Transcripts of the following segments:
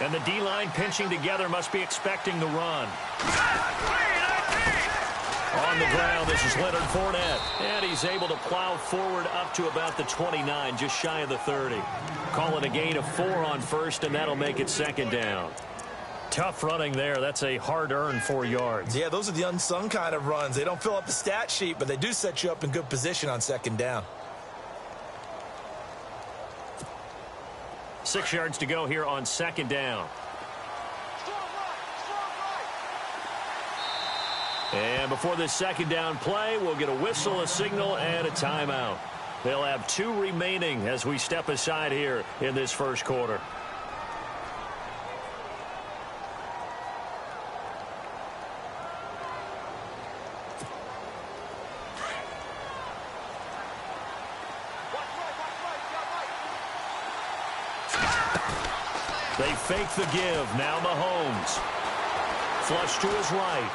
And the D-line pinching together must be expecting the run. On the ground, this is Leonard Fournette. And he's able to plow forward up to about the 29, just shy of the 30. Call it a gain of 4 on first, and that'll make it second down. Tough running there. That's a hard-earned 4 yards. Yeah, those are the unsung kind of runs. They don't fill up the stat sheet, but they do set you up in good position on second down. 6 yards to go here on second down. And before this second down play, we'll get a whistle, a signal, and a timeout. They'll have 2 remaining as we step aside here in this first quarter. They fake the give. Now Mahomes. Flush to his right.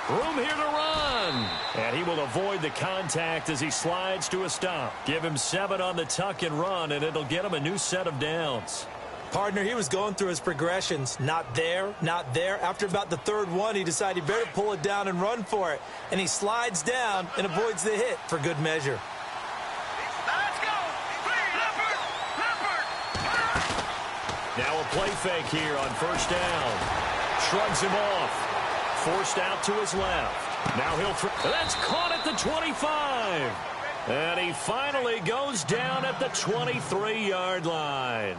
Room here to run. And he will avoid the contact as he slides to a stop. Give him 7 on the tuck and run, and it'll get him a new set of downs. Partner, he was going through his progressions. Not there, not there. After about the 3rd one, he decided he better pull it down and run for it. And he slides down and avoids the hit for good measure. Now a play fake here on first down. Shrugs him off. Forced out to his left. Now he'll throw. That's caught at the 25. And he finally goes down at the 23-yard line.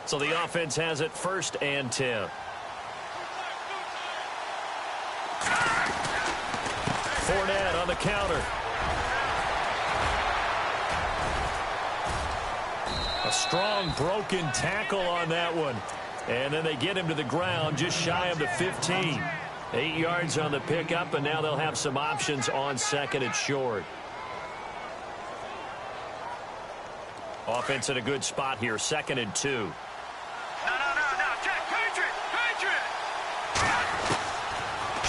So the offense has it 1st and 10. Fournette on the counter. A strong broken tackle on that one. And then they get him to the ground just shy of the 15. 8 yards on the pickup, and now they'll have some options on second and short. Offense in a good spot here, 2nd and 2.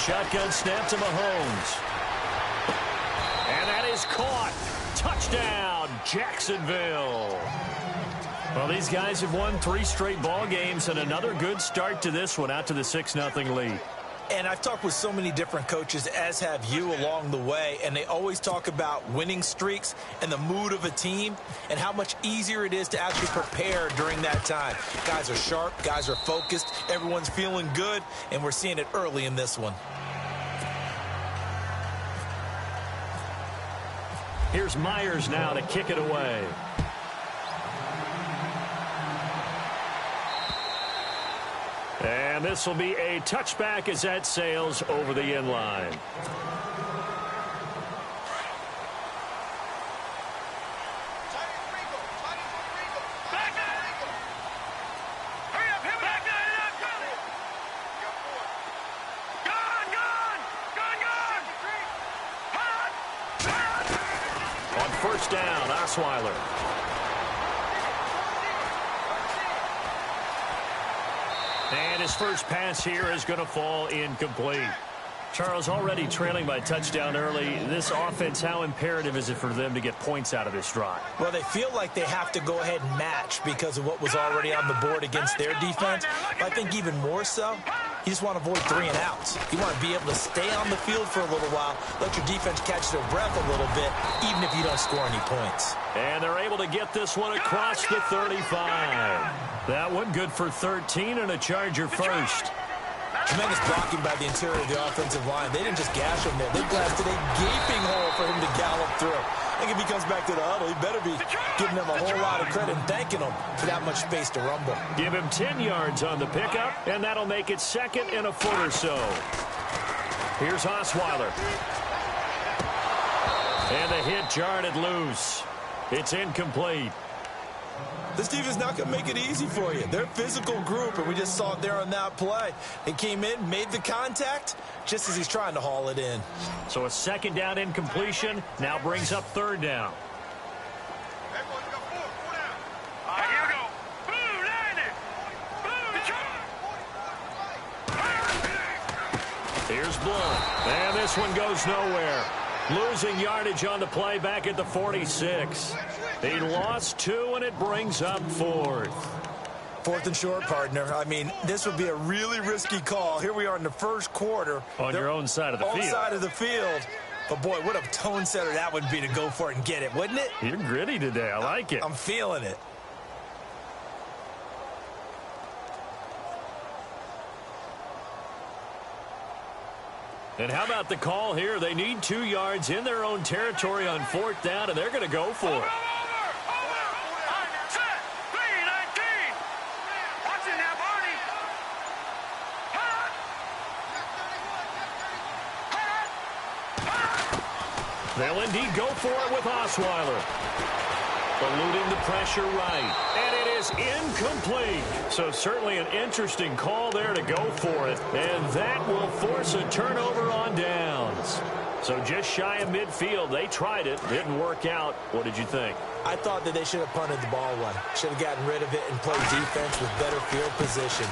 Shotgun snap to Mahomes. And that is caught. Touchdown, Jacksonville. Well, these guys have won 3 straight ball games and another good start to this one out to the 6-0 lead. And I've talked with so many different coaches, as have you, along the way, and they always talk about winning streaks and the mood of a team and how much easier it is to actually prepare during that time. Guys are sharp, guys are focused, everyone's feeling good, and we're seeing it early in this one. Here's Myers now to kick it away. And this will be a touchback as that sails over the end line. On first down, Osweiler. And his first pass here is going to fall incomplete. Charles, already trailing by touchdown early. This offense, how imperative is it for them to get points out of this drive? Well, they feel like they have to go ahead and match because of what was already on the board against their defense. But I think even more so, you just want to avoid 3 and outs. You want to be able to stay on the field for a little while, let your defense catch their breath a little bit, even if you don't score any points. And they're able to get this one across the 35. That one good for 13 and a Charger first. Tremendous blocking by the interior of the offensive line. They didn't just gash him there. They blasted a gaping hole for him to gallop through. I think if he comes back to the huddle, he better be giving them a whole lot of credit and thanking them for that much space to rumble. Give him 10 yards on the pickup, and that'll make it 2nd and a foot or so. Here's Osweiler. And the hit jarred it loose. It's incomplete. This team is not going to make it easy for you. They're a physical group, and we just saw it there on that play. They came in, made the contact, just as he's trying to haul it in. So a 2nd down incompletion now brings up 3rd down. Here's Blunt. And this one goes nowhere. Losing yardage on the play back at the 46. He lost 2, and it brings up 4th. 4th and short, partner. I mean, this would be a really risky call. Here we are in the first quarter. On your own side of the field. On side of the field. But, boy, what a tone setter that would be to go for it and get it, wouldn't it? You're gritty today. I like it. I'm feeling it. And how about the call here? They need 2 yards in their own territory on 4th down, and they're going to go for it. They'll indeed go for it with Osweiler. Eluding the pressure right. And it is incomplete. So certainly an interesting call there to go for it. And that will force a turnover on downs. So just shy of midfield. They tried it. Didn't work out. What did you think? I thought that they should have punted the ball one. Should have gotten rid of it and played defense with better field position.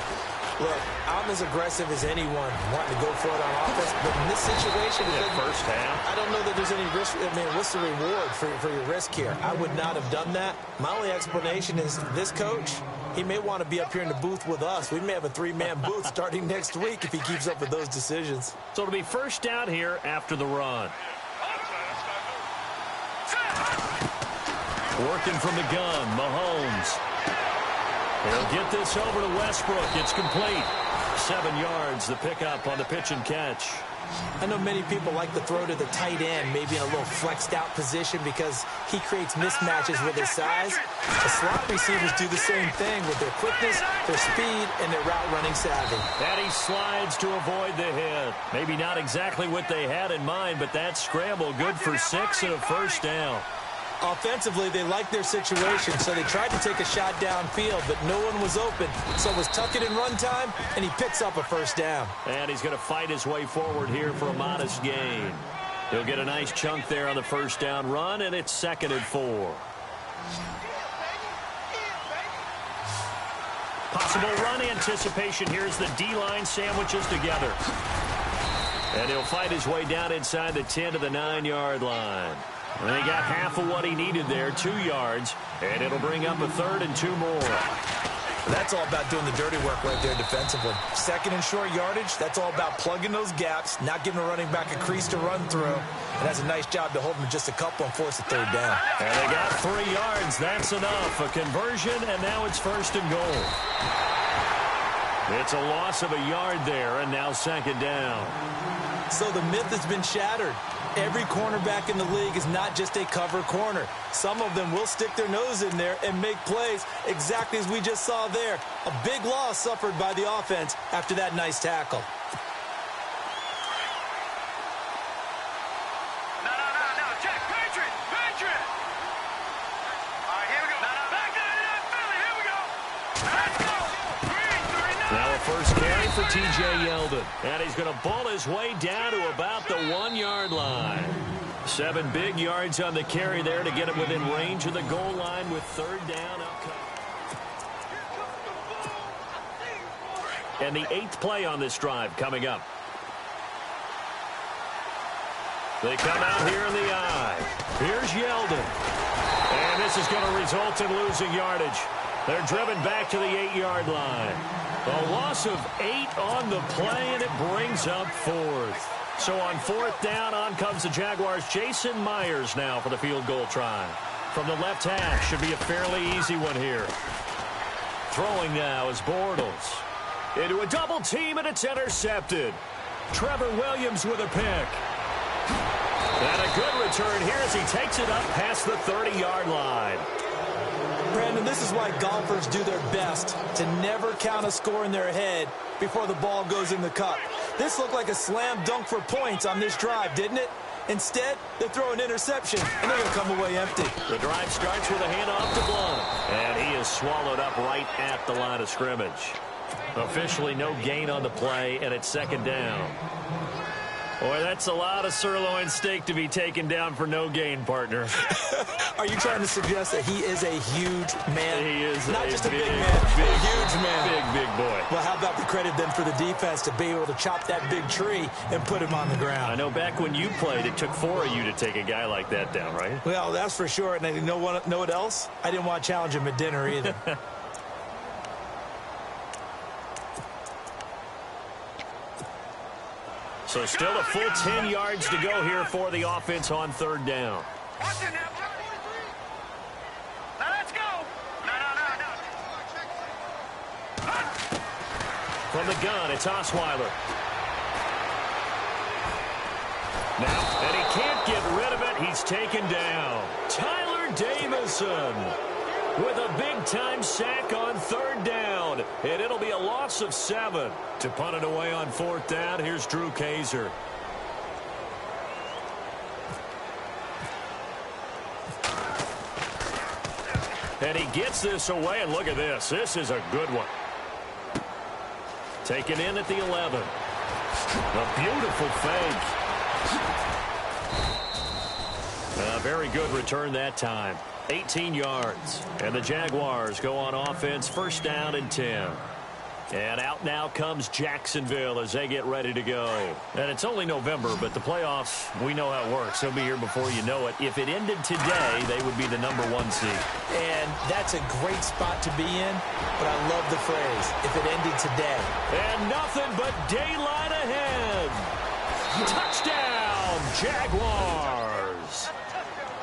Look, I'm as aggressive as anyone wanting to go for it on offense, but in this situation, first half, I don't know that there's any risk. I mean, what's the reward for your risk here? I would not have done that. My only explanation is this coach, he may want to be up here in the booth with us. We may have a 3-man booth starting next week if he keeps up with those decisions. So it'll be first down here after the run. Working from the gun, Mahomes. He'll get this over to Westbrook. It's complete. 7 yards, the pickup on the pitch and catch. I know many people like to throw to the tight end, maybe in a little flexed out position because he creates mismatches with his size. The slot receivers do the same thing with their quickness, their speed, and their route running savvy. And he slides to avoid the hit. Maybe not exactly what they had in mind, but that scramble good for 6 and a first down. Offensively, they liked their situation, so they tried to take a shot downfield, but no one was open. So it was tuck it in run time, and he picks up a first down. And he's going to fight his way forward here for a modest gain. He'll get a nice chunk there on the first down run, and it's 2nd and 4. Possible run anticipation. Here's the D-line sandwiches together. And he'll fight his way down inside the 10 to the 9-yard line. And he got half of what he needed there, 2 yards, and it'll bring up a 3rd and 2 more. That's all about doing the dirty work right there defensively. 2nd and short yardage, that's all about plugging those gaps, not giving a running back a crease to run through. And that's a nice job to hold him just a couple and force a 3rd down. And they got 3 yards. That's enough. A conversion, and now it's 1st and goal. It's a loss of a yard there, and now 2nd down. So the myth has been shattered. Every cornerback in the league is not just a cover corner. Some of them will stick their nose in there and make plays exactly as we just saw there. A big loss suffered by the offense after that nice tackle. No, check. Patriot. All right, here we go. Back to the Philly. Here we go. Let's go. 3-3. Now a first carry for T.J. Yeldon. And he's going to bull his way down to about the 1-yard line. 7 big yards on the carry there to get him within range of the goal line with 3rd down upcoming. And the 8th play on this drive coming up. They come out here in the eye. Here's Yeldon. And this is going to result in losing yardage. They're driven back to the 8-yard line. A loss of 8 on the play, and it brings up 4th. So on 4th down, on comes the Jaguars' Jason Myers now for the field goal try. From the left hash, should be a fairly easy one here. Throwing now is Bortles. Into a double team, and it's intercepted. Trevor Williams with a pick. And a good return here as he takes it up past the 30-yard line. Brandon, this is why golfers do their best to never count a score in their head before the ball goes in the cup. This looked like a slam dunk for points on this drive, didn't it? Instead, they throw an interception, and they're going to come away empty. The drive starts with a handoff to Blunt. And he is swallowed up right at the line of scrimmage. Officially no gain on the play, and it's 2nd down. Boy, that's a lot of sirloin steak to be taken down for no gain, partner. Are you trying to suggest that he is a huge man? He is not just a big man, big, a huge man. Big boy. Well, how about the credit then for the defense to be able to chop that big tree and put him on the ground? I know back when you played, it took 4 of you to take a guy like that down, right? Well, that's for sure. And you know what else? I didn't want to challenge him at dinner either. So still a full 10 yards to go here for the offense on third down. Watch it now. Now let's go. No. From the gun, it's Osweiler. Now, and he can't get rid of it. He's taken down. Tyler Davison with a big-time sack on third down. And it'll be a loss of 7. To punt it away on fourth down, here's Drew Kaiser. And he gets this away, and look at this. This is a good one. Taken in at the 11. A beautiful fake. A very good return that time. 18 yards. And the Jaguars go on offense, first down and 10. And out now comes Jacksonville as they get ready to go. And it's only November, but the playoffs, we know how it works. They'll be here before you know it. If it ended today, they would be the #1 seed. And that's a great spot to be in, but I love the phrase, if it ended today. And nothing but daylight ahead. Touchdown, Jaguars.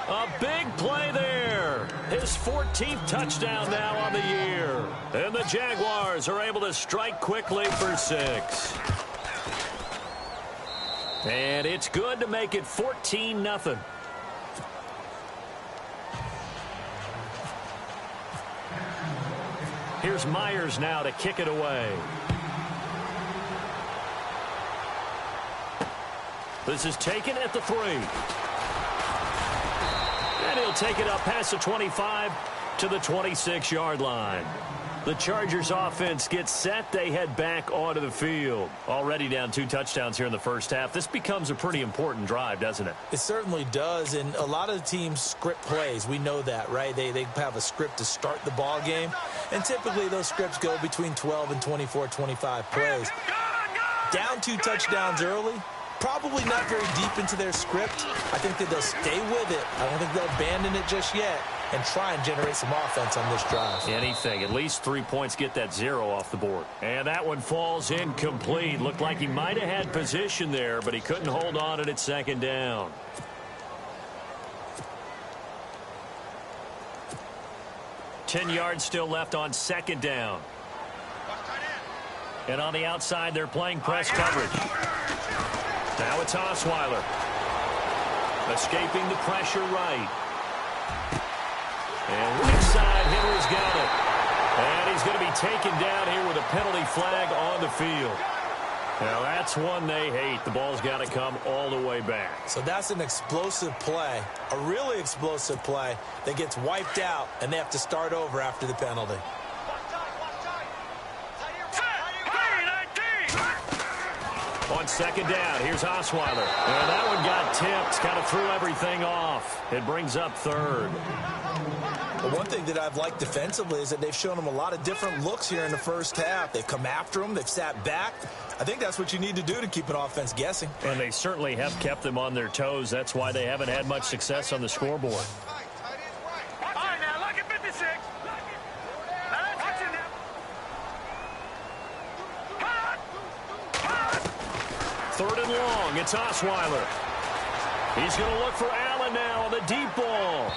A big play there. His 14th touchdown now on the year. And the Jaguars are able to strike quickly for 6. And it's good to make it 14-0. Here's Myers now to kick it away. This is taken at the 3. And he'll take it up past the 25 to the 26-yard line. The Chargers offense gets set. They head back onto the field. Already down 2 touchdowns here in the first half. This becomes a pretty important drive, doesn't it? It certainly does, and a lot of the teams script plays. We know that, right? They have a script to start the ball game, and typically those scripts go between 12 and 24, 25 plays. Down 2 touchdowns early, probably not very deep into their script. I think that they'll stay with it. I don't think they'll abandon it just yet and try and generate some offense on this drive. Anything. At least 3 points get that 0 off the board. And that one falls incomplete. Looked like he might have had position there, but he couldn't hold on at second down. Ten yards still left on second down. And on the outside, they're playing press coverage. Now it's Osweiler. Escaping the pressure right. And weak side, Henry's got it. And he's going to be taken down here with a penalty flag on the field. Now that's one they hate. The ball's got to come all the way back. So that's an explosive play, a really explosive play that gets wiped out, and they have to start over after the penalty. On second down, here's Osweiler. And that one got tipped, kind of threw everything off. It brings up third. But one thing that I've liked defensively is that they've shown them a lot of different looks here in the first half. They've come after them. They've sat back. I think that's what you need to do to keep an offense guessing. And they certainly have kept them on their toes. That's why they haven't had much success on the scoreboard. All right, now look at 56. Watch it now. Third and long, it's Osweiler. He's going to look for Allen now on the deep ball.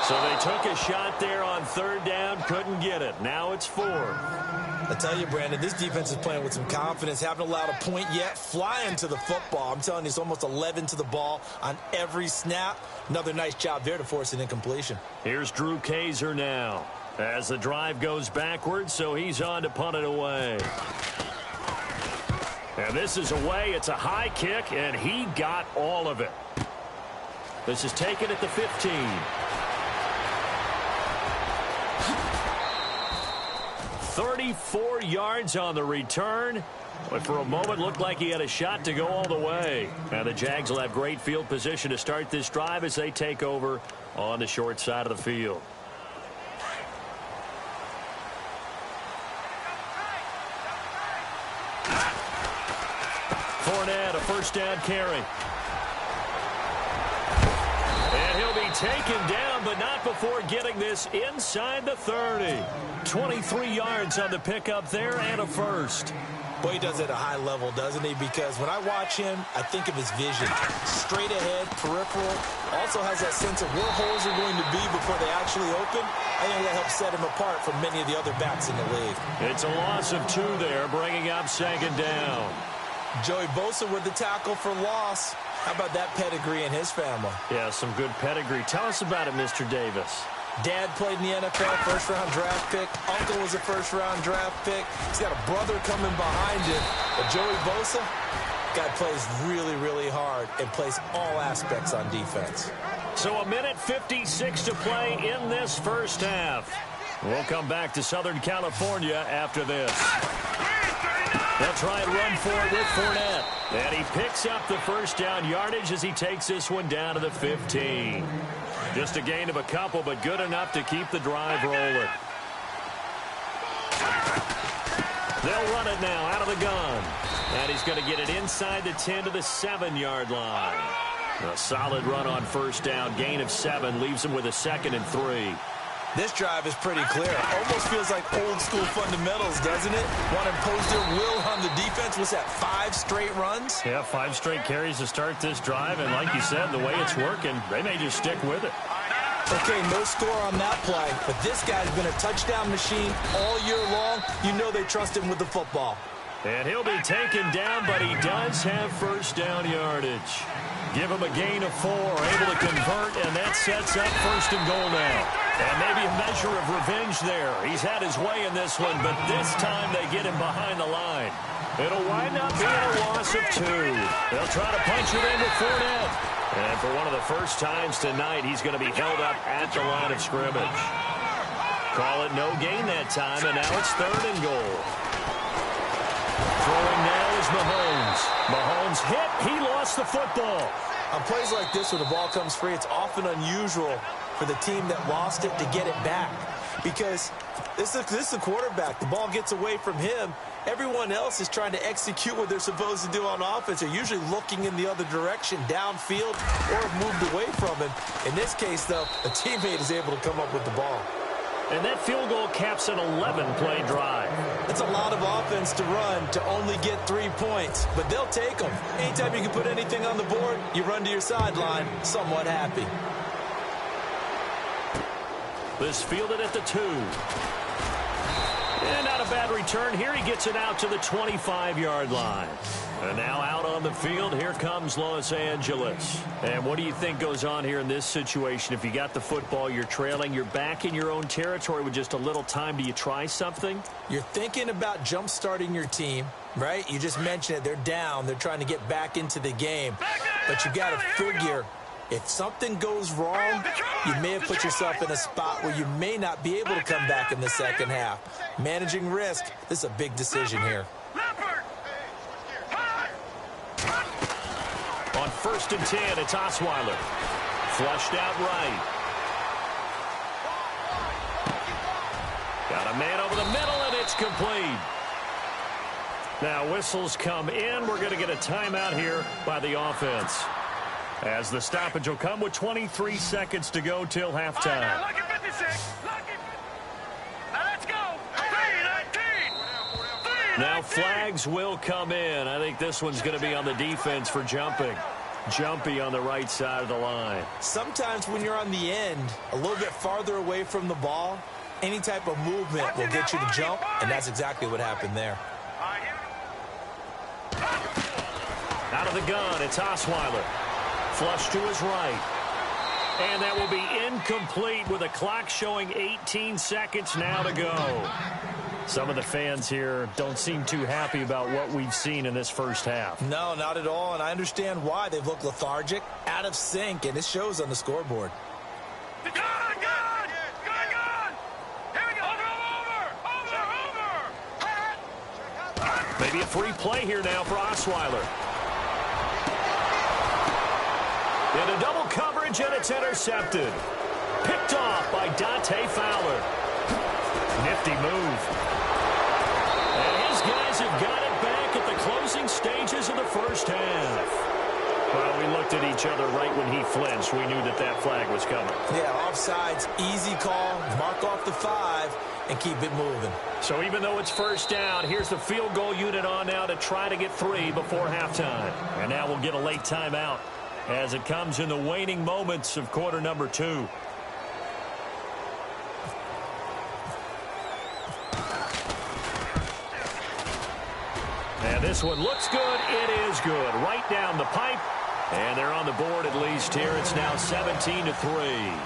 So they took a shot there on third down, couldn't get it. Now it's 4. I tell you, Brandon, this defense is playing with some confidence. Haven't allowed a point yet. Flying to the football. I'm telling you, it's almost 11 to the ball on every snap. Another nice job there to force an incompletion. Here's Drew Kaiser now as the drive goes backwards, so he's on to punt it away. And this is away. It's a high kick, and he got all of it. This is taken at the 15. 34 yards on the return, But for a moment, looked like he had a shot to go all the way. And the Jags will have great field position to start this drive as they take over on the short side of the field. Fournette, a first down carry. And he'll be taken down, but not before getting this inside the 30. 23 yards on the pickup there and a first. Boy, he does it at a high level, doesn't he? Because when I watch him, I think of his vision. Straight ahead, peripheral. Also has that sense of where holes are going to be before they actually open. I think that helps set him apart from many of the other backs in the league. It's a loss of 2 there, bringing up second down. Joey Bosa with the tackle for loss. How about that pedigree in his family? Yeah, some good pedigree. Tell us about it, Mr. Davis. Dad played in the NFL, first-round draft pick. Uncle was a first-round draft pick. He's got a brother coming behind him. But Joey Bosa, guy plays really, really hard and plays all aspects on defense. So a minute 56 to play in this first half. We'll come back to Southern California after this. They'll try and run for it with Fournette. And he picks up the first down yardage as he takes this one down to the 15. Just a gain of a couple, but good enough to keep the drive rolling. They'll run it now out of the gun. And he's going to get it inside the 10 to the 7-yard line. A solid run on first down. Gain of 7 leaves him with a 2nd and 3. This drive is pretty clear. Almost feels like old school fundamentals, doesn't it? Want to impose their will on the defense. What's that, 5 straight runs? Yeah, 5 straight carries to start this drive. And like you said, the way it's working, they may just stick with it. Okay, no score on that play. But this guy's been a touchdown machine all year long. You know they trust him with the football. And he'll be taken down, but he does have first down yardage. Give him a gain of 4, able to convert, and that sets up 1st and goal now. And maybe a measure of revenge there. He's had his way in this one, but this time they get him behind the line. It'll wind up being a loss of 2. They'll try to punch it in with Fournette. And for one of the first times tonight, he's going to be held up at the line of scrimmage. Call it no gain that time, and now it's 3rd and goal. Throwing now is Mahomes. Mahomes hit. He lost the football. On plays like this where the ball comes free, it's often unusual for the team that lost it to get it back. Because this is the quarterback. The ball gets away from him. Everyone else is trying to execute what they're supposed to do on offense. They're usually looking in the other direction, downfield, or have moved away from him. In this case, though, a teammate is able to come up with the ball. And that field goal caps an 11-play drive. It's a lot of offense to run to only get 3 points, but they'll take them. Anytime you can put anything on the board, you run to your sideline, somewhat happy. This fielded at the 2. And not a bad return here. He gets it out to the 25-yard line. And now out on the field, here comes Los Angeles. And what do you think goes on here in this situation? If you got the football, you're trailing, you're back in your own territory with just a little time. Do you try something? You're thinking about jump-starting your team, right? You just mentioned it. They're down. They're trying to get back into the game. But you got to figure, if something goes wrong, you may have put yourself in a spot where you may not be able to come back in the second half. Managing risk, this is a big decision here. On 1st and 10, it's Osweiler. Flushed out right. Got a man over the middle, and it's complete. Now whistles come in. We're going to get a timeout here by the offense, as the stoppage will come with 23 seconds to go till halftime. Now, look at 56. Look at... Now, let's go. 3-19. Now flags will come in. I think this one's going to be on the defense for jumping. Jumpy on the right side of the line. Sometimes when you're on the end, a little bit farther away from the ball, any type of movement will get you to jump, and that's exactly what happened there. Out of the gun, it's Osweiler. Flush to his right. And that will be incomplete with a clock showing 18 seconds now to go. Some of the fans here don't seem too happy about what we've seen in this first half. No, not at all, and I understand why. They've looked lethargic, out of sync, and it shows on the scoreboard. Good! Here we go! Over! Maybe Maybe a free play here now for Osweiler. Into double coverage, and it's intercepted. Picked off by Dante Fowler. Nifty move. And his guys have got it back at the closing stages of the first half. Well, we looked at each other right when he flinched. We knew that that flag was coming. Yeah, offsides, easy call. Mark off the 5 and keep it moving. So even though it's first down, here's the field goal unit on now to try to get 3 before halftime. And now we'll get a late timeout as it comes in the waning moments of quarter number 2. And this one looks good. It is good. Right down the pipe. And they're on the board at least here. It's now 17-3.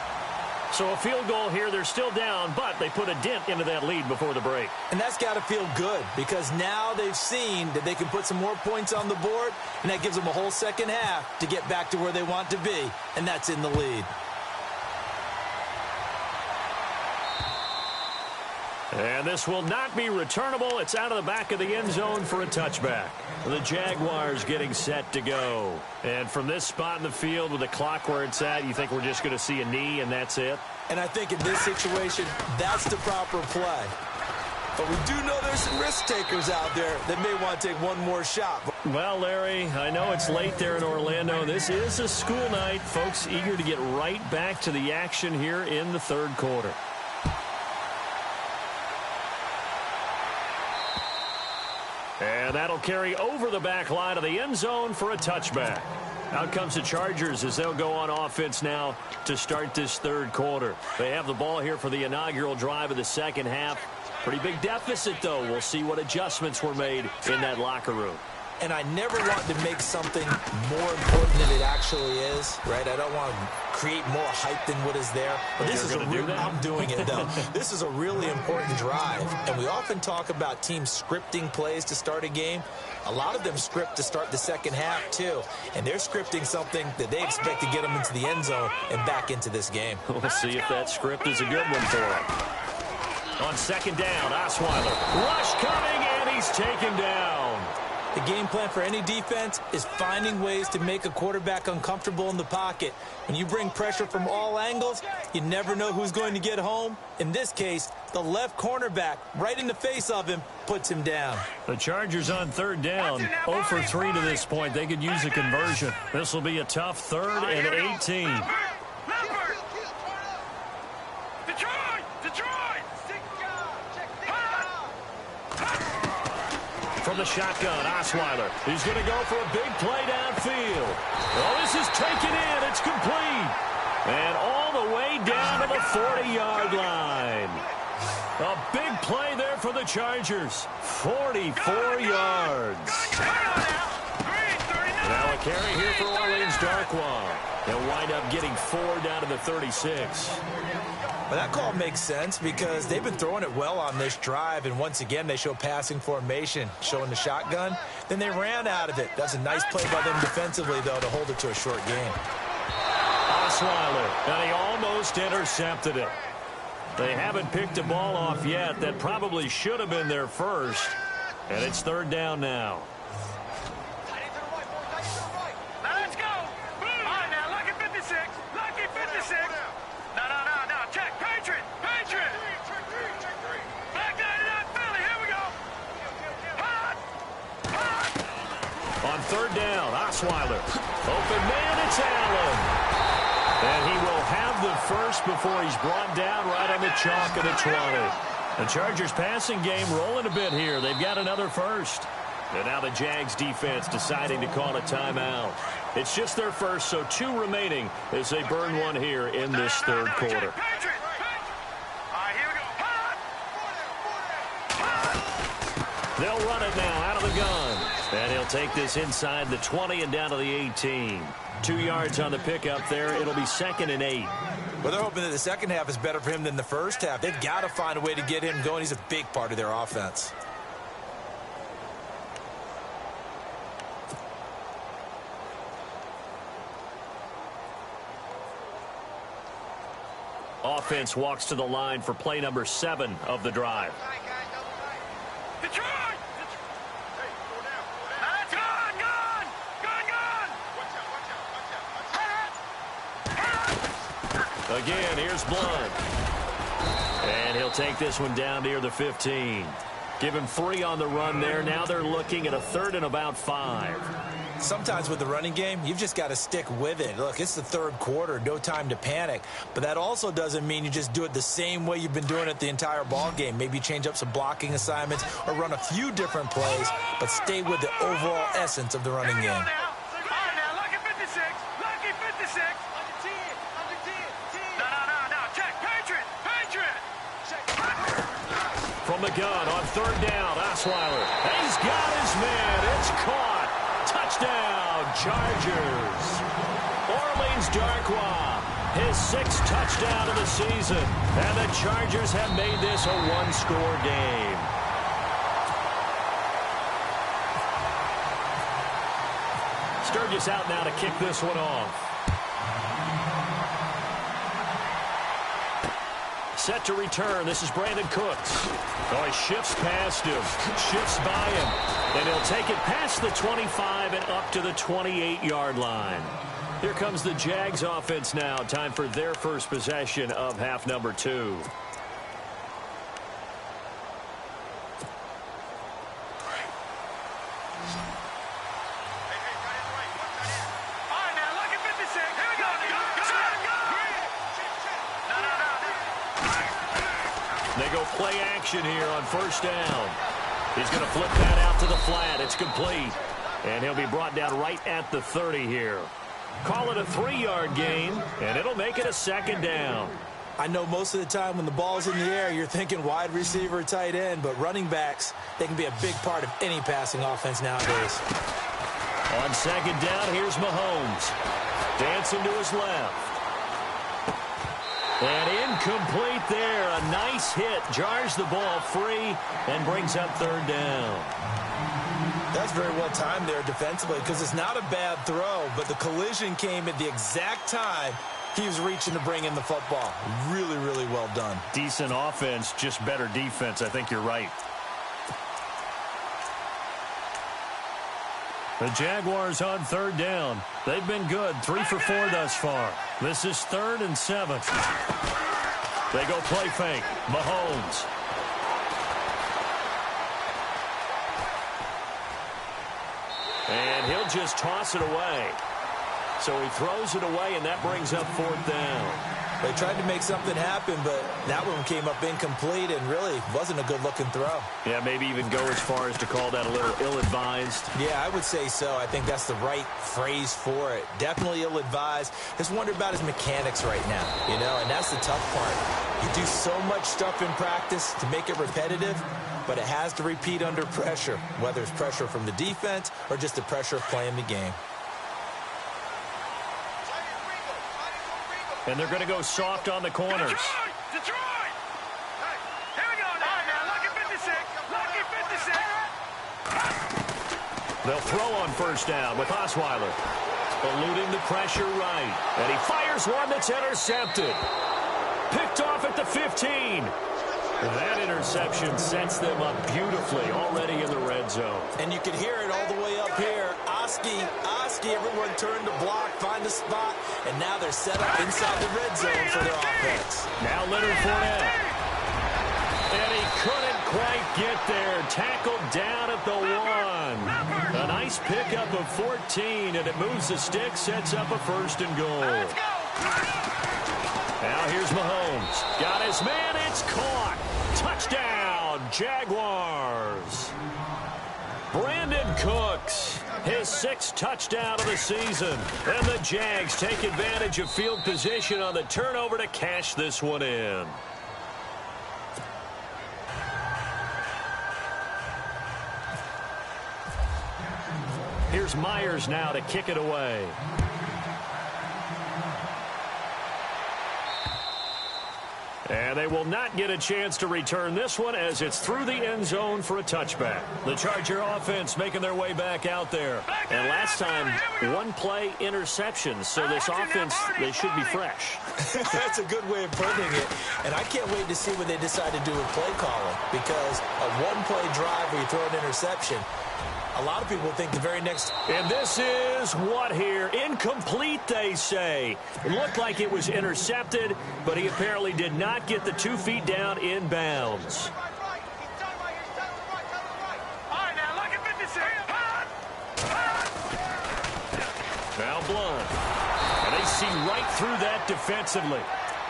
So a field goal here. They're still down, but they put a dent into that lead before the break. And that's got to feel good because now they've seen that they can put some more points on the board, and that gives them a whole second half to get back to where they want to be, and that's in the lead. And this will not be returnable. It's out of the back of the end zone for a touchback. The Jaguars getting set to go. And from this spot in the field with the clock where it's at, you think we're just going to see a knee and that's it? And I think in this situation, that's the proper play. But we do know there's some risk takers out there that may want to take one more shot. Well, Larry, I know it's late there in Orlando. This is a school night. Folks eager to get right back to the action here in the third quarter. And that'll carry over the back line of the end zone for a touchback. Out comes the Chargers as they'll go on offense now to start this third quarter. They have the ball here for the inaugural drive of the second half. Pretty big deficit, though. We'll see what adjustments were made in that locker room. And I never want to make something more important than it actually is, right? I don't want to create more hype than what is there. But this is I'm doing it, though. This is a really important drive. And we often talk about teams scripting plays to start a game. A lot of them script to start the second half, too. And they're scripting something that they expect to get them into the end zone and back into this game. We'll see if that script is a good one for them. On second down, Osweiler. Rush coming, and he's taken down. The game plan for any defense is finding ways to make a quarterback uncomfortable in the pocket. When you bring pressure from all angles, you never know who's going to get home. In this case, the left cornerback, right in the face of him, puts him down. The Chargers on third down, 0 for 3 to this point. They could use a conversion. This will be a tough 3rd and 18. From the shotgun, Osweiler. He's going to go for a big play downfield. Oh, this is taken in. It's complete. And all the way down to the 40-yard line. A big play there for the Chargers. 44 yards. Now a carry here for Orleans Darkwa. They'll wind up getting 4 down to the 36. Well, that call makes sense because they've been throwing it well on this drive, and once again they show passing formation, showing the shotgun. Then they ran out of it. That's a nice play by them defensively, though, to hold it to a short game. Osweiler, and he almost intercepted it. They haven't picked a ball off yet. That probably should have been their first, and it's 3rd down now. On 3rd down, Osweiler. Open man, it's Allen. And he will have the first before he's brought down right on the chalk of the 20. The Chargers passing game rolling a bit here. They've got another first. And now the Jags defense deciding to call a timeout. It's just their first, so 2 remaining as they burn one here in this third quarter. They'll run it now out of the gun. And he'll take this inside the 20 and down to the 18. 2 yards on the pickup there. It'll be 2nd and 8. Well, they're hoping that the second half is better for him than the first half. They've got to find a way to get him going. He's a big part of their offense. Offense walks to the line for play number 7 of the drive. Again, here's Blunt. And he'll take this one down near the 15. Give him 3 on the run there. Now they're looking at a 3rd and about 5. Sometimes with the running game, you've just got to stick with it. Look, it's the 3rd quarter, no time to panic. But that also doesn't mean you just do it the same way you've been doing it the entire ball game. Maybe change up some blocking assignments or run a few different plays, but stay with the overall essence of the running game. All right, now, lucky 56. Lucky 56. No. Check. Patriot. From the gun on 3rd down, Osweiler. He's got his man. It's caught. Touchdown, Chargers. Orleans Darkwa, his 6th touchdown of the season. And the Chargers have made this a 1-score game. Sturgis out now to kick this one off. Set to return. This is Brandon Cooks. Oh, he shifts past him. Shifts by him. And he'll take it past the 25 and up to the 28-yard line. Here comes the Jags offense now. Time for their first possession of half number 2. They go play action here on 1st down. He's going to flip that out to the flat. It's complete. And he'll be brought down right at the 30 here. Call it a 3-yard gain, and it'll make it a 2nd down. I know most of the time when the ball's in the air, you're thinking wide receiver, tight end, but running backs, they can be a big part of any passing offense nowadays. On 2nd down, here's Mahomes. Dancing to his left. And incomplete there. A nice hit. Jars the ball free and brings up 3rd down. That's very well timed there defensively because it's not a bad throw, but the collision came at the exact time he was reaching to bring in the football. Really, really well done. Decent offense, just better defense. I think you're right. The Jaguars on 3rd down. They've been good. 3 for 4 thus far. This is 3rd and 7. They go play fake. Mahomes. And he'll just toss it away. So he throws it away, and that brings up 4th down. They tried to make something happen, but that one came up incomplete and really wasn't a good-looking throw. Yeah, maybe even go as far as to call that a little ill-advised. Yeah, I would say so. I think that's the right phrase for it. Definitely ill-advised. Just wonder about his mechanics right now, you know, and that's the tough part. You do so much stuff in practice to make it repetitive, but it has to repeat under pressure, whether it's pressure from the defense or just the pressure of playing the game. And they're going to go soft on the corners. Detroit! Hey, here we go now. Lucky 56. Lucky 56. They'll throw on 1st down with Osweiler. Eluding the pressure right. And he fires one that's intercepted. Picked off at the 15. That interception sets them up beautifully already in the red zone. And you can hear it all the way up here. Oski, everyone turned to block, find a spot, and now they're set up inside the red zone for their offense. Now Leonard Fournette. And he couldn't quite get there. Tackled down at the 1. A nice pickup of 14, and it moves the stick, sets up a 1st and goal. Now here's Mahomes. Got his man, it's caught. Touchdown, Jaguars. Brandon Cooks, his 6th touchdown of the season. And the Jags take advantage of field position on the turnover to cash this one in. Here's Myers now to kick it away. And they will not get a chance to return this one as it's through the end zone for a touchback. The Charger offense making their way back out there. And last time, 1-play interception. So this offense, they should be fresh. That's a good way of putting it. And I can't wait to see what they decide to do with play calling. Because a 1-play drive where you throw an interception, A lot of people think the very next... And this is what here? Incomplete, they say. It looked like it was intercepted, but he apparently did not get the 2 feet down in bounds. Now Blunt. And they see right through that defensively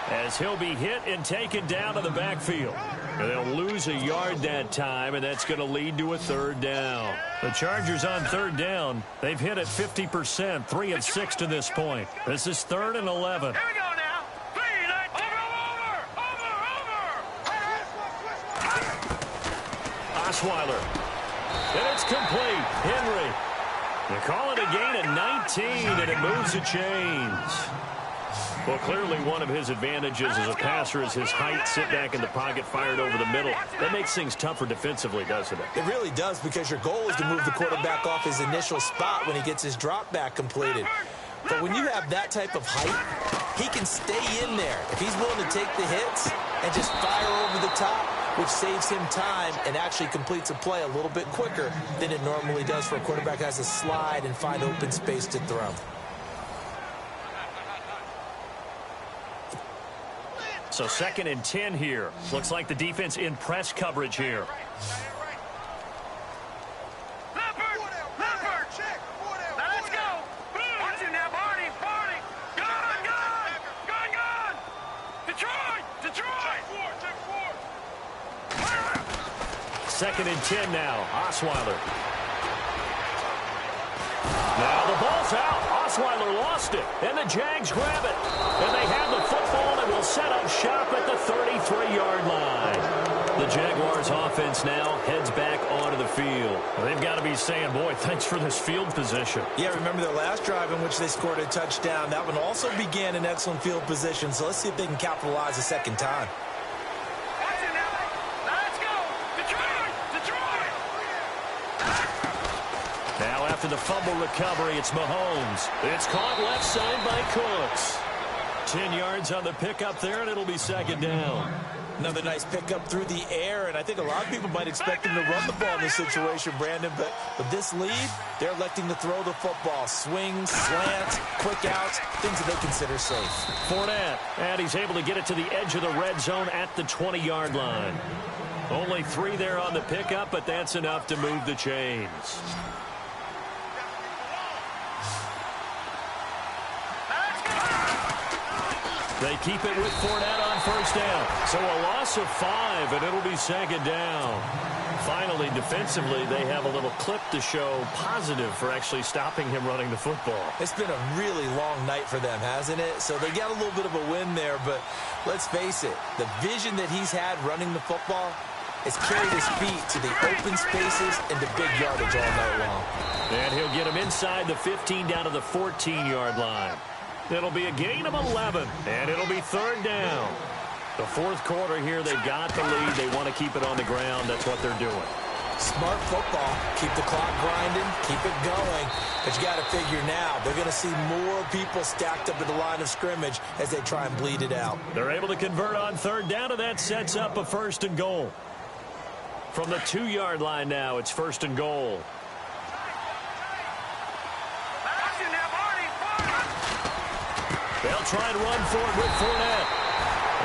as he'll be hit and taken down to the backfield. And they'll lose a yard that time, and that's going to lead to a 3rd down. The Chargers on 3rd down. They've hit at 50%, 3 of 6 to this point. This is 3rd and 11. Here we go now. Osweiler. And it's complete. Henry. They call it a gain of 19, and it moves the chains. Well, clearly one of his advantages as a passer is his height, sit back in the pocket, fired over the middle. That makes things tougher defensively, doesn't it? It really does, because your goal is to move the quarterback off his initial spot when he gets his drop back completed. But when you have that type of height, he can stay in there if he's willing to take the hits and just fire over the top, which saves him time and actually completes a play a little bit quicker than it normally does for a quarterback who has to slide and find open space to throw. So 2nd and 10 here. Looks like the defense in press coverage here. Second and 10 now. Osweiler. Now the ball's out. Osweiler lost it. And the Jags grab it. And they have the football and will set up shop at the 33-yard line. The Jaguars offense now heads back onto the field. Well, they've got to be saying, boy, thanks for this field position. Yeah, remember their last drive in which they scored a touchdown. That one also began in excellent field position. So let's see if they can capitalize a second time. Now after the fumble recovery, it's Mahomes. It's caught left side by Cooks. 10 yards on the pickup there, and it'll be 2nd down. Another nice pickup through the air, and I think a lot of people might expect him to run the ball in this situation, Brandon, but with this lead, they're electing to throw the football. Swings, slants, quick outs, things that they consider safe. Fournette, and he's able to get it to the edge of the red zone at the 20-yard line. Only 3 there on the pickup, but that's enough to move the chains. They keep it with Fournette on 1st down. So a loss of 5, and it'll be 2nd down. Finally, defensively, they have a little clip to show positive for actually stopping him running the football. It's been a really long night for them, hasn't it? So they got a little bit of a win there, but let's face it, the vision that he's had running the football has carried his feet to the open spaces and the big yardage all night long. And he'll get him inside the 15 down to the 14-yard line. It'll be a gain of 11, and it'll be 3rd down. The 4th quarter here, they've got the lead. They want to keep it on the ground. That's what they're doing. Smart football. Keep the clock grinding. Keep it going. But you got to figure now, they're going to see more people stacked up at the line of scrimmage as they try and bleed it out. They're able to convert on 3rd down, and that sets up a 1st and goal. From the 2-yard line now, it's 1st and goal. They'll try and run for it with Fournette.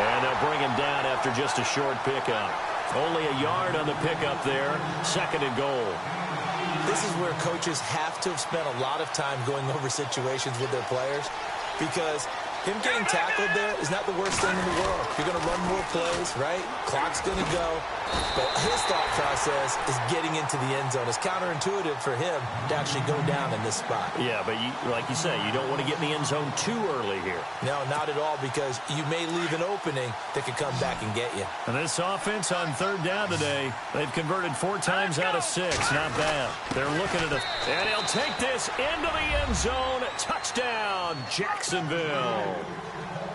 And they'll bring him down after just a short pickup. Only a yard on the pickup there. 2nd and goal. This is where coaches have to have spent a lot of time going over situations with their players, because him getting tackled there is not the worst thing in the world. You're going to run more plays, right? Clock's going to go. But his thought process is getting into the end zone. It's counterintuitive for him to actually go down in this spot. Yeah, but like you say, you don't want to get in the end zone too early here. No, not at all, because you may leave an opening that could come back and get you. And this offense on 3rd down today, they've converted 4 times out of 6. Not bad. They're looking at it. And he'll take this into the end zone. Touchdown, Jacksonville.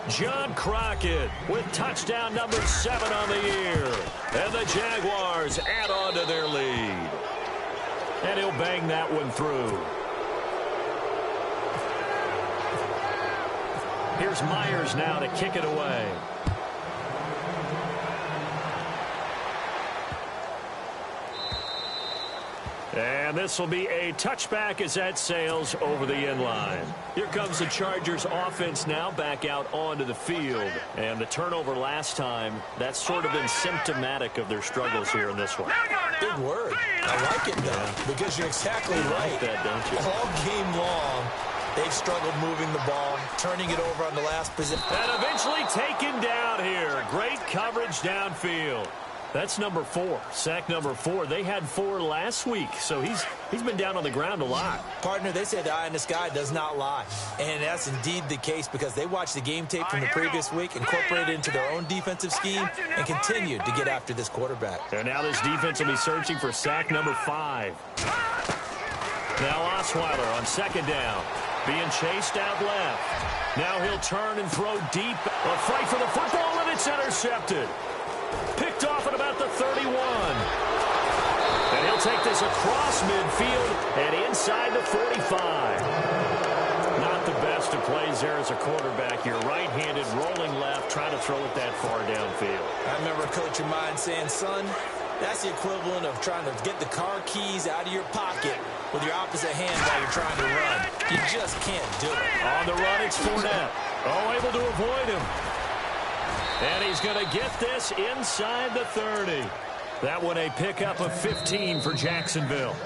John Crockett with touchdown number 7 on the year. And the Jaguars add on to their lead. And he'll bang that one through. Here's Myers now to kick it away. And And this will be a touchback as that sails over the end line. Here comes the Chargers offense now back out onto the field. And the turnover last time, that's sort of been symptomatic of their struggles here in this one. Big word. I like it, though, because you're exactly right. Like that, don't you? All game long, they've struggled moving the ball, turning it over on the last possession. And eventually taken down here. Great coverage downfield. That's number 4, sack number 4. They had 4 last week, so he's been down on the ground a lot. Partner, they say the eye in the sky does not lie, and that's indeed the case because they watched the game tape from the previous week, incorporated it into their own defensive scheme, and continued to get after this quarterback. And now this defense will be searching for sack number 5. Now Osweiler on second down, being chased out left. Now he'll turn and throw deep. A fight for the football, and it's intercepted. Picked off at about the 31. And he'll take this across midfield and inside the 45. Not the best of plays there as a quarterback. You're right-handed, rolling left, trying to throw it that far downfield. I remember a coach of mine saying, son, that's the equivalent of trying to get the car keys out of your pocket with your opposite hand while you're trying to run. You just can't do it. On the run, it's Fournette. Oh, able to avoid him. And he's going to get this inside the 30. That one a pickup of 15 for Jacksonville.